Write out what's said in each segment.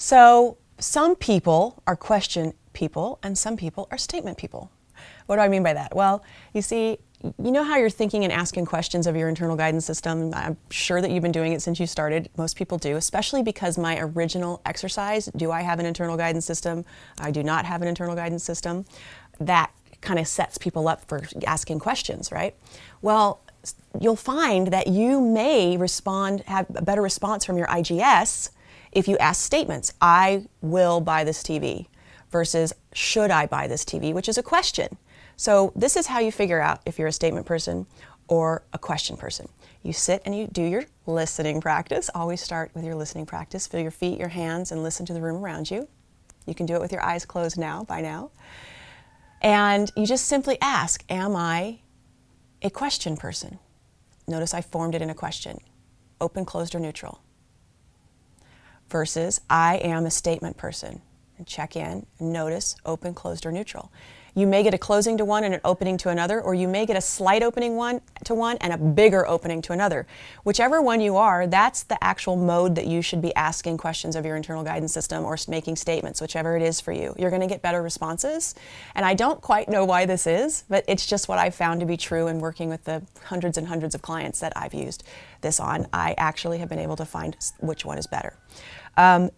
So some people are question people and some people are statement people. What do I mean by that? Well, you see, you know how you're thinking and asking questions of your internal guidance system? I'm sure that you've been doing it since you started. Most people do, especially because my original exercise, do I have an internal guidance system? I do not have an internal guidance system. That kind of sets people up for asking questions, right? Well, you'll find that you may have a better response from your IGS if you ask statements. I will buy this TV versus should I buy this TV, which is a question. So this is how you figure out if you're a statement person or a question person. You sit and you do your listening practice. Always start with your listening practice. Feel your feet, your hands, and listen to the room around you. You can do it with your eyes closed by now. And you just simply ask, am I a question person? Notice I formed it in a question. Open, closed, or neutral. Versus I am a statement person. And check in, notice, open, closed, or neutral. You may get a closing to one and an opening to another, or you may get a slight opening to one and a bigger opening to another. Whichever one you are, that's the actual mode that you should be asking questions of your internal guidance system or making statements, whichever it is for you. You're going to get better responses. And I don't quite know why this is, but it's just what I've found to be true in working with the hundreds and hundreds of clients that I've used this on. I actually have been able to find which one is better.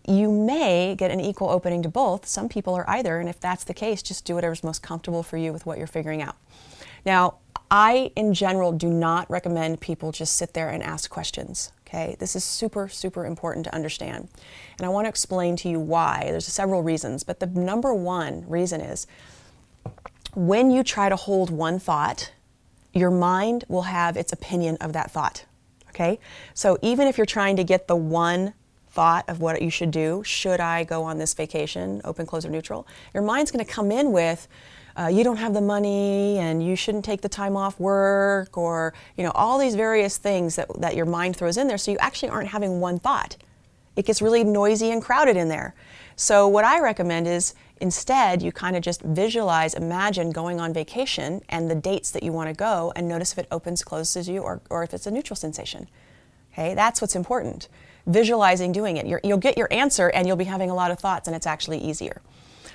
You may get an equal opening to both. Some people are either, and if that's the case, just do whatever's most comfortable for you with what you're figuring out. Now, I, in general, do not recommend people just sit there and ask questions, okay? This is super, super important to understand. And I want to explain to you why. There's several reasons, but the number one reason is when you try to hold one thought, your mind will have its opinion of that thought, okay? So even if you're trying to get the one thought of what you should do, should I go on this vacation, open, close, or neutral, your mind's going to come in with, you don't have the money and you shouldn't take the time off work, or all these various things that your mind throws in there, so you actually aren't having one thought. It gets really noisy and crowded in there. So what I recommend is instead you kind of just visualize, imagine going on vacation and the dates that you want to go, and notice if it opens, closes you, or if it's a neutral sensation. Okay, that's what's important. Visualizing doing it. You'll get your answer and you'll be having a lot of thoughts, and it's actually easier.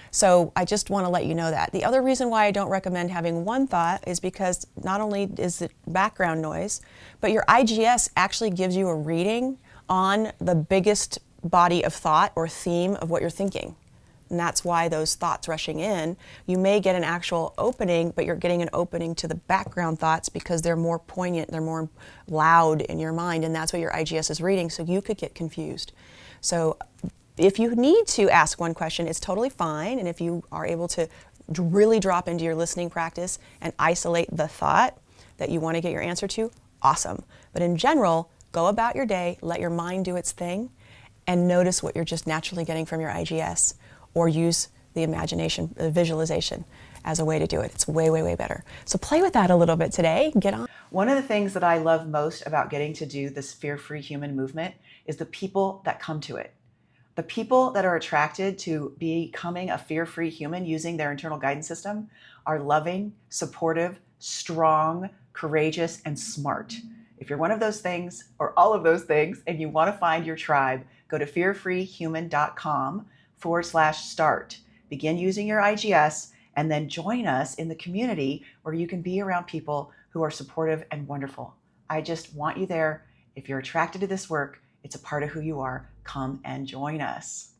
So I just want to let you know that. The other reason why I don't recommend having one thought is because not only is it background noise, but your IGS actually gives you a reading on the biggest body of thought or theme of what you're thinking. And that's why those thoughts rushing in, you may get an actual opening, but you're getting an opening to the background thoughts because they're more poignant, they're more loud in your mind, and that's what your IGS is reading, so you could get confused. So if you need to ask one question, it's totally fine, and if you are able to really drop into your listening practice and isolate the thought that you want to get your answer to, awesome. But in general, go about your day, let your mind do its thing, and notice what you're just naturally getting from your IGS. Or use the imagination, visualization as a way to do it. It's way, way, way better. So play with that a little bit today. Get on. One of the things that I love most about getting to do this fear-free human movement is the people that come to it. The people that are attracted to becoming a fear-free human using their internal guidance system are loving, supportive, strong, courageous, and smart. If you're one of those things or all of those things and you want to find your tribe, go to fearfreehuman.com/start. Begin using your IGS and then join us in the community where you can be around people who are supportive and wonderful. I just want you there. If you're attracted to this work, it's a part of who you are. Come and join us.